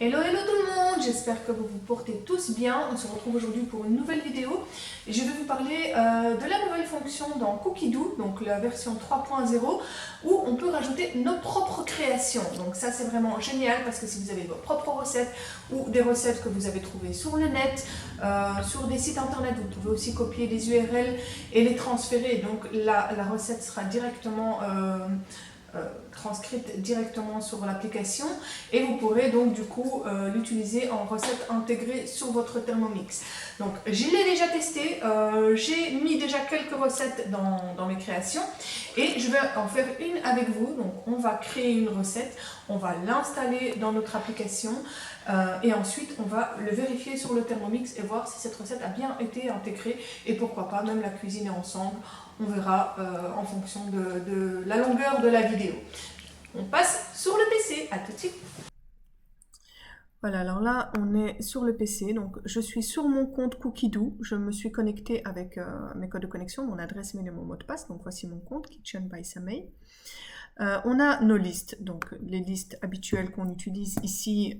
Hello, hello tout le monde, j'espère que vous vous portez tous bien. On se retrouve aujourd'hui pour une nouvelle vidéo et je vais vous parler de la nouvelle fonction dans Cookidoo, donc la version 3.0, où on peut rajouter nos propres créations. Donc ça c'est vraiment génial parce que si vous avez vos propres recettes ou des recettes que vous avez trouvées sur le net, sur des sites internet, vous pouvez aussi copier les URL et les transférer. Donc la recette sera directement transcrite directement sur l'application et vous pourrez donc du coup l'utiliser en recette intégrée sur votre Thermomix. Donc je l'ai déjà testé, j'ai mis déjà quelques recettes dans mes créations et je vais en faire une avec vous. Donc on va créer une recette, on va l'installer dans notre application et ensuite on va le vérifier sur le Thermomix et voir si cette recette a bien été intégrée et pourquoi pas même la cuisiner ensemble. On verra en fonction de la longueur de la vidéo. On passe sur le PC, à tout de suite. Voilà, alors là, on est sur le PC, donc je suis sur mon compte Cookidoo. Je me suis connectée avec mes codes de connexion, mon adresse mail et mon mot de passe. Donc voici mon compte, Kitchen by Samay. On a nos listes, donc les listes habituelles qu'on utilise ici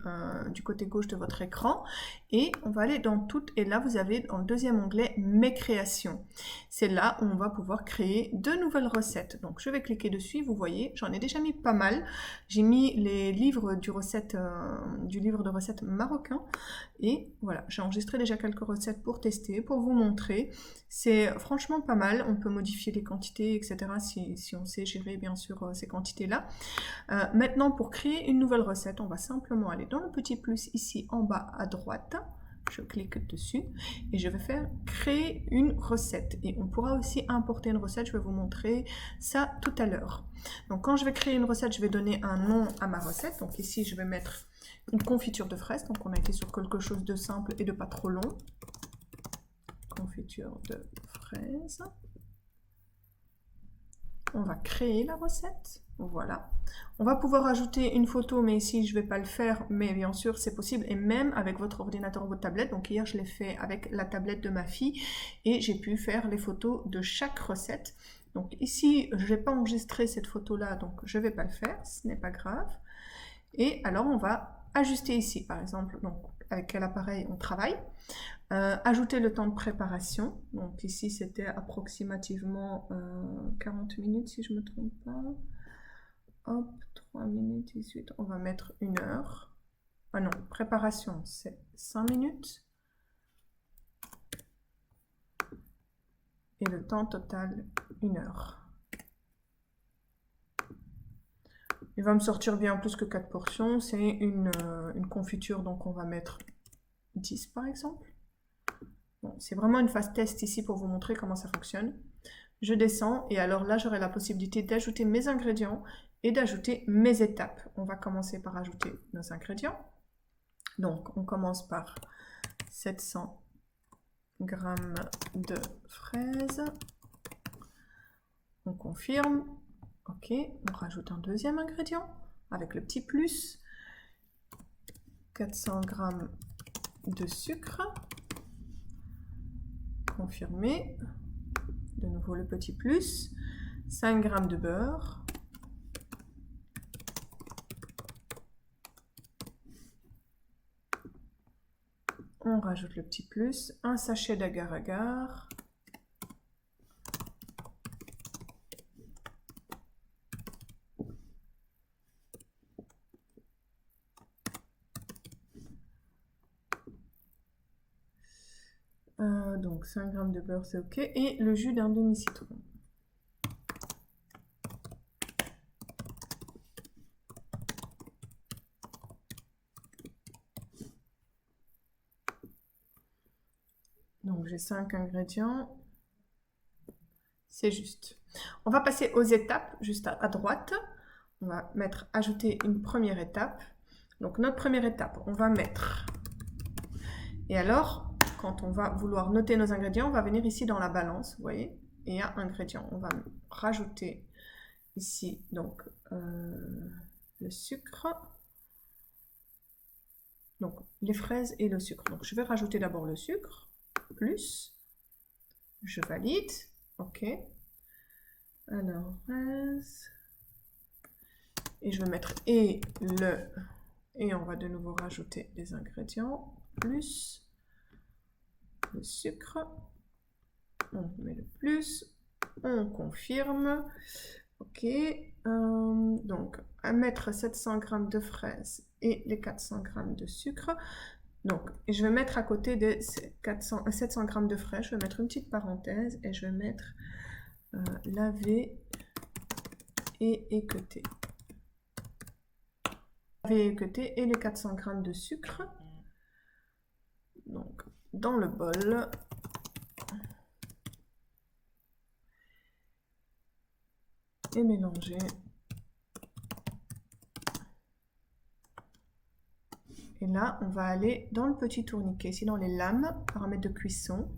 du côté gauche de votre écran. Et on va aller dans toutes, et là vous avez dans le deuxième onglet mes créations. C'est là où on va pouvoir créer de nouvelles recettes. Donc je vais cliquer dessus, vous voyez, j'en ai déjà mis pas mal. J'ai mis les livres du livre de recettes marocain. Et voilà, j'ai enregistré déjà quelques recettes pour tester, pour vous montrer. C'est franchement pas mal, on peut modifier les quantités, etc. si on sait gérer bien sûr ces quantités-là. Maintenant, pour créer une nouvelle recette, on va simplement aller dans le petit plus ici en bas à droite. Je clique dessus et je vais faire créer une recette. Et on pourra aussi importer une recette, je vais vous montrer ça tout à l'heure. Donc quand je vais créer une recette, je vais donner un nom à ma recette. Donc ici, je vais mettre une confiture de fraises. Donc on a été sur quelque chose de simple et de pas trop long. Confiture de fraises. On va créer la recette. Voilà. On va pouvoir ajouter une photo, mais ici je ne vais pas le faire, mais bien sûr c'est possible, et même avec votre ordinateur ou votre tablette. Donc hier je l'ai fait avec la tablette de ma fille et j'ai pu faire les photos de chaque recette. Donc ici je n'ai pas enregistré cette photo là, donc je ne vais pas le faire, ce n'est pas grave. Et alors on va ajuster ici par exemple, donc avec quel appareil on travaille. Ajouter le temps de préparation, donc ici c'était approximativement 40 minutes si je ne me trompe pas. Hop, 3 minutes 18, on va mettre 1 heure. Ah non, préparation c'est 5 minutes. Et le temps total 1 heure. Il va me sortir bien plus que 4 portions, c'est une confiture, donc on va mettre 10 par exemple. Bon, c'est vraiment une phase test ici pour vous montrer comment ça fonctionne. Je descends et alors là j'aurai la possibilité d'ajouter mes ingrédients et d'ajouter mes étapes. On va commencer par ajouter nos ingrédients. Donc on commence par 700 g de fraises. On confirme. Ok, on rajoute un deuxième ingrédient avec le petit plus. 400 g de sucre. Confirmer. De nouveau le petit plus. 5 g de beurre. On rajoute le petit plus. Un sachet d'agar-agar. Donc 5 g de beurre, c'est ok. Et le jus d'un demi-citron. Donc j'ai 5 ingrédients. C'est juste. On va passer aux étapes, juste à droite. On va mettre ajouter une première étape. Donc notre première étape, on va mettre... Et alors, quand on va vouloir noter nos ingrédients, on va venir ici dans la balance, vous voyez, et il y a ingrédients. On va rajouter ici donc le sucre, donc les fraises et le sucre. Donc je vais rajouter d'abord le sucre, plus, je valide, ok. Alors fraises, et je vais mettre et le Et on va de nouveau rajouter les ingrédients, plus le sucre. On met le plus, on confirme. Ok, donc à mettre 700 g de fraises et les 400 g de sucre. Donc, je vais mettre à côté des 700 g de fraises, je vais mettre une petite parenthèse et je vais mettre laver et équeuter. Laver et équeuter et les 400 g de sucre. Donc, dans le bol. Et mélanger. Et là, on va aller dans le petit tourniquet, ici dans les lames, paramètres de cuisson.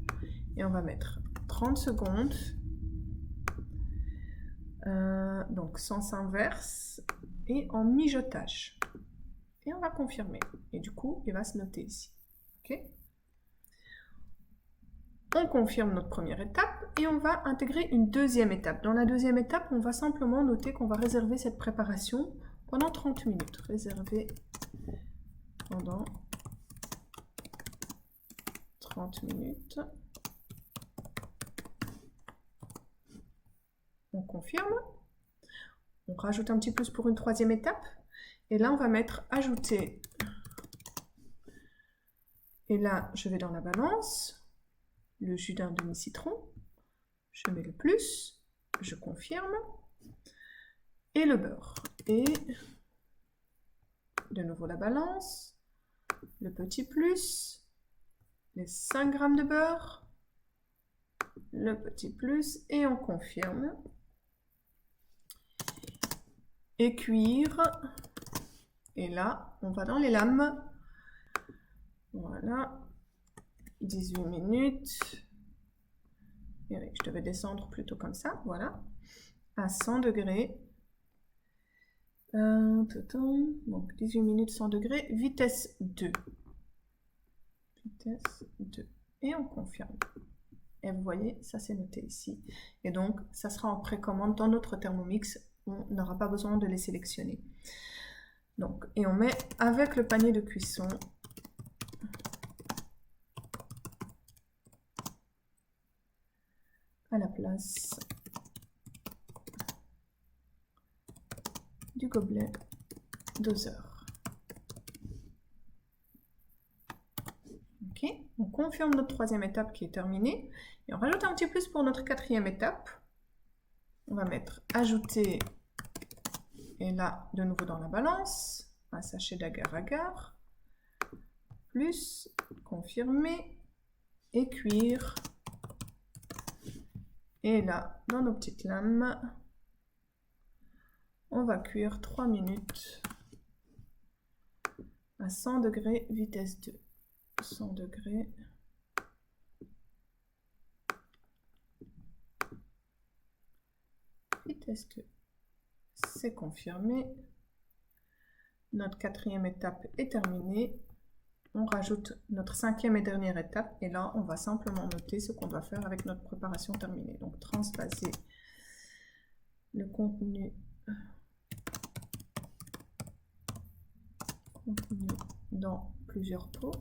Et on va mettre 30 secondes. Donc sens inverse et en mijotage. Et on va confirmer. Et du coup, il va se noter ici. Ok ? On confirme notre première étape et on va intégrer une deuxième étape. Dans la deuxième étape, on va simplement noter qu'on va réserver cette préparation pendant 30 minutes. Réserver pendant 30 minutes. On confirme. On rajoute un petit plus pour une troisième étape. Et là, on va mettre ajouter. Et là, je vais dans la balance. Le jus d'un demi-citron. Je mets le plus. Je confirme. Et le beurre. Et de nouveau la balance. Le petit plus. Les 5 g de beurre. Le petit plus. Et on confirme. Et cuire. Et là, on va dans les lames. Voilà. 18 minutes. Et oui, je devais descendre plutôt comme ça. Voilà. À 100 degrés. Donc 18 minutes 100 degrés. Vitesse 2. Vitesse 2. Et on confirme. Et vous voyez, ça c'est noté ici. Et donc, ça sera en précommande dans notre Thermomix. On n'aura pas besoin de les sélectionner. Donc, et on met avec le panier de cuisson à la place du gobelet doseur. Ok, on confirme notre troisième étape qui est terminée. Et on rajoute un petit plus pour notre quatrième étape. On va mettre ajouter. Et là, de nouveau dans la balance, un sachet d'agar-agar, plus, confirmer, et cuire. Et là, dans nos petites lames, on va cuire 3 minutes à 100 degrés, vitesse 2. 100 degrés. Vitesse 2. C'est confirmé. Notre quatrième étape est terminée. On rajoute notre cinquième et dernière étape. Et là, on va simplement noter ce qu'on doit faire avec notre préparation terminée. Donc, transvaser le contenu dans plusieurs pots.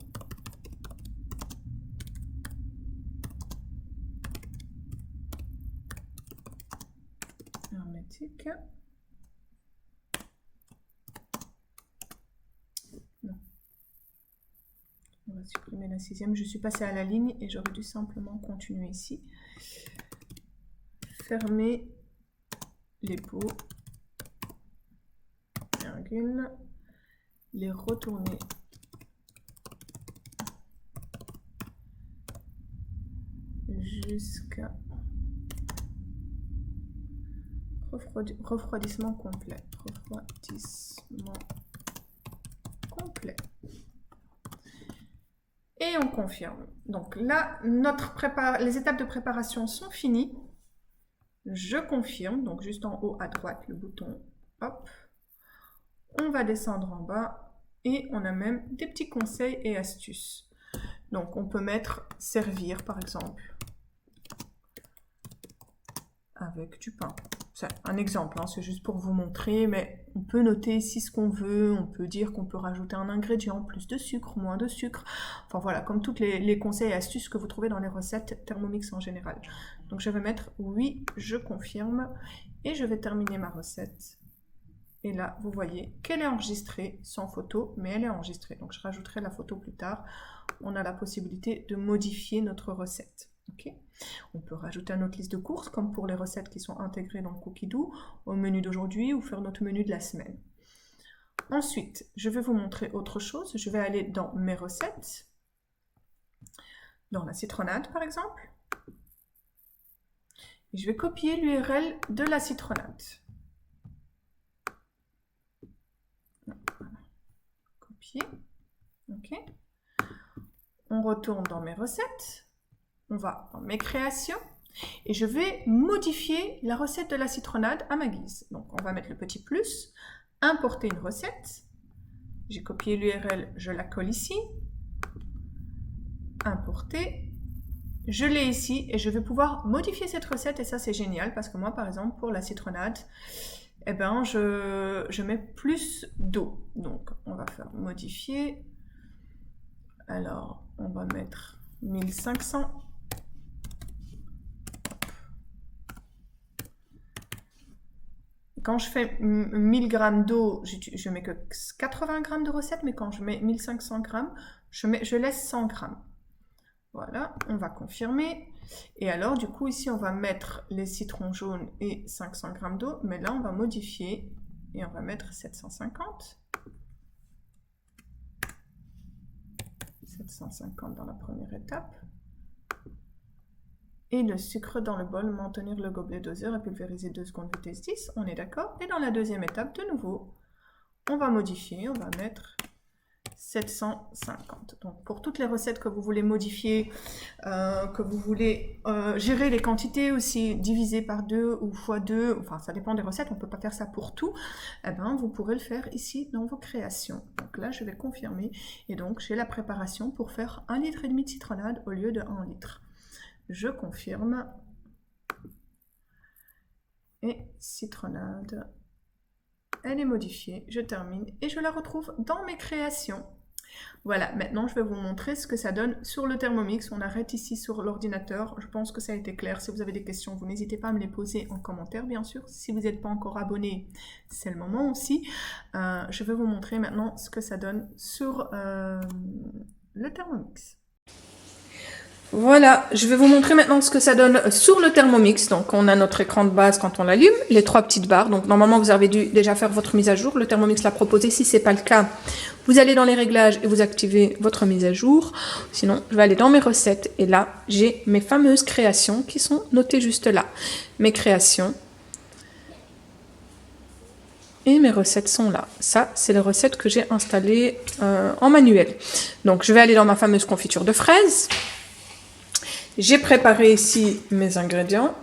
Hermétique. Non. On va supprimer la sixième. Je suis passée à la ligne et j'aurais dû simplement continuer ici. Fermer les pots. Virgule. Les retourner jusqu'à refroidissement complet. Refroidissement complet. Et on confirme. Donc là, les étapes de préparation sont finies. Je confirme. Donc juste en haut à droite, le bouton. Hop. On va descendre en bas. Et on a même des petits conseils et astuces. Donc on peut mettre servir par exemple avec du pain. c'est un exemple, hein, c'est juste pour vous montrer, mais on peut noter ici ce qu'on veut, on peut dire qu'on peut rajouter un ingrédient, plus de sucre, moins de sucre, enfin voilà, comme tous les conseils et astuces que vous trouvez dans les recettes Thermomix en général. Donc je vais mettre oui, je confirme, et je vais terminer ma recette. Et là, vous voyez qu'elle est enregistrée sans photo, mais elle est enregistrée. Donc je rajouterai la photo plus tard. On a la possibilité de modifier notre recette. Okay. On peut rajouter à notre liste de courses, comme pour les recettes qui sont intégrées dans Cookidoo, au menu d'aujourd'hui ou faire notre menu de la semaine. Ensuite, je vais vous montrer autre chose. Je vais aller dans mes recettes, dans la citronnade par exemple. Et je vais copier l'URL de la citronnade. Copier. Ok. On retourne dans mes recettes. On va dans mes créations et je vais modifier la recette de la citronnade à ma guise. Donc on va mettre le petit plus, importer une recette. J'ai copié l'URL, je la colle ici. Importer. Je l'ai ici et je vais pouvoir modifier cette recette et ça c'est génial parce que moi par exemple pour la citronnade, eh ben, je mets plus d'eau. Donc on va faire modifier. Alors on va mettre 1500. Quand je fais 1000 g d'eau, je mets que 80 g de recette, mais quand je mets 1500 g, je laisse 100 g. Voilà, on va confirmer. Et alors, du coup, ici, on va mettre les citrons jaunes et 500 g d'eau, mais là, on va modifier et on va mettre 750. 750 dans la première étape. Et le sucre dans le bol, maintenir le gobelet doseur et pulvériser 2 secondes vitesse 10, on est d'accord. Et dans la deuxième étape, de nouveau, on va modifier, on va mettre 750. Donc pour toutes les recettes que vous voulez modifier, que vous voulez gérer les quantités aussi, diviser par 2 ou fois 2, enfin ça dépend des recettes, on ne peut pas faire ça pour tout, eh ben, vous pourrez le faire ici dans vos créations. Donc là je vais confirmer et donc j'ai la préparation pour faire 1,5 litre de citronnade au lieu de 1 litre. Je confirme. Et citronnade, elle est modifiée. Je termine et je la retrouve dans mes créations. Voilà, maintenant je vais vous montrer ce que ça donne sur le Thermomix. On arrête ici sur l'ordinateur. Je pense que ça a été clair. Si vous avez des questions, vous n'hésitez pas à me les poser en commentaire, bien sûr. Si vous n'êtes pas encore abonné, c'est le moment aussi. Je vais vous montrer maintenant ce que ça donne sur le Thermomix. Voilà, je vais vous montrer maintenant ce que ça donne sur le Thermomix. Donc on a notre écran de base quand on l'allume, les 3 petites barres. Donc normalement vous avez dû déjà faire votre mise à jour. Le Thermomix l'a proposé. Si ce n'est pas le cas, vous allez dans les réglages et vous activez votre mise à jour. Sinon, je vais aller dans mes recettes et là, j'ai mes fameuses créations qui sont notées juste là. Mes créations. Et mes recettes sont là. Ça, c'est les recettes que j'ai installées en manuel. Donc je vais aller dans ma fameuse confiture de fraises. J'ai préparé ici mes ingrédients.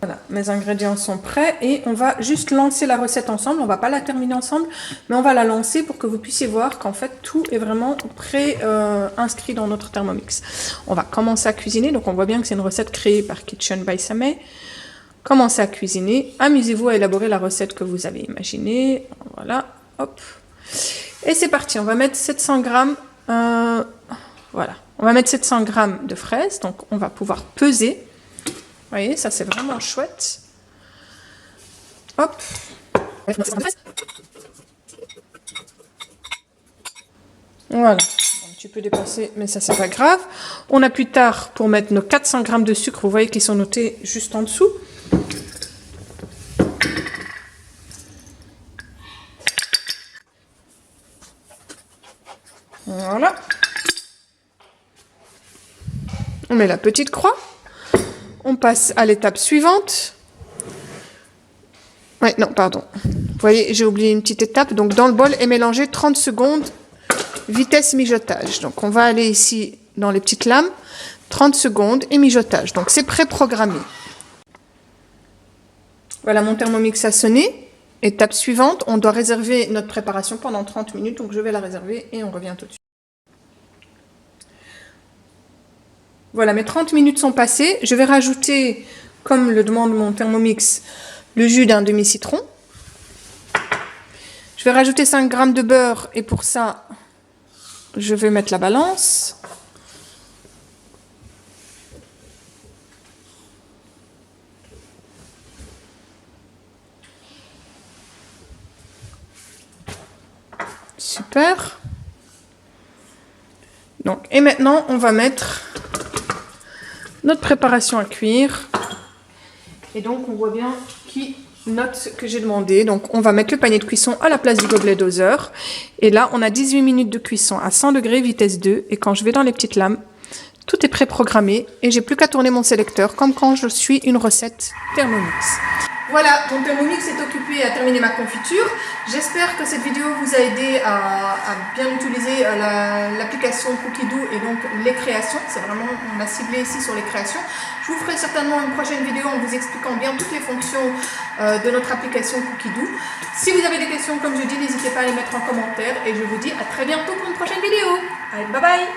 Voilà, mes ingrédients sont prêts et on va juste lancer la recette ensemble. On ne va pas la terminer ensemble, mais on va la lancer pour que vous puissiez voir qu'en fait tout est vraiment pré-inscrit dans notre Thermomix. On va commencer à cuisiner. Donc on voit bien que c'est une recette créée par Kitchen by Samé. Commencez à cuisiner. Amusez-vous à élaborer la recette que vous avez imaginée. Voilà, hop. Et c'est parti. On va mettre 700 g. Voilà. On va mettre 700 g de fraises, donc on va pouvoir peser. Vous voyez, ça c'est vraiment chouette. Hop. Voilà. Un petit peu dépassé, mais ça c'est pas grave. On a plus tard pour mettre nos 400 g de sucre, vous voyez qu'ils sont notés juste en dessous. Voilà. On met la petite croix. On passe à l'étape suivante. Ouais, non, pardon. Vous voyez, j'ai oublié une petite étape. Donc, dans le bol et mélanger 30 secondes, vitesse mijotage. Donc, on va aller ici dans les petites lames, 30 secondes et mijotage. Donc, c'est préprogrammé. Voilà, mon Thermomix a sonné. Étape suivante, on doit réserver notre préparation pendant 30 minutes. Donc, je vais la réserver et on revient tout de suite. Voilà, mes 30 minutes sont passées. Je vais rajouter comme le demande mon Thermomix, le jus d'un demi-citron. Je vais rajouter 5 g de beurre et pour ça, je vais mettre la balance. Super. Donc, et maintenant, on va mettre notre préparation à cuire. Et donc, on voit bien qui note ce que j'ai demandé. Donc, on va mettre le panier de cuisson à la place du gobelet doseur. Et là, on a 18 minutes de cuisson à 100 degrés, vitesse 2. Et quand je vais dans les petites lames, tout est préprogrammé. Et j'ai plus qu'à tourner mon sélecteur, comme quand je suis une recette Thermomix. Voilà, mon Thermomix est occupé à terminer ma confiture. J'espère que cette vidéo vous a aidé à bien utiliser l'application Cookidoo et donc les créations. C'est vraiment, on a ciblé ici sur les créations. Je vous ferai certainement une prochaine vidéo en vous expliquant bien toutes les fonctions de notre application Cookidoo. Si vous avez des questions, comme je dis, n'hésitez pas à les mettre en commentaire et je vous dis à très bientôt pour une prochaine vidéo. Allez, bye bye!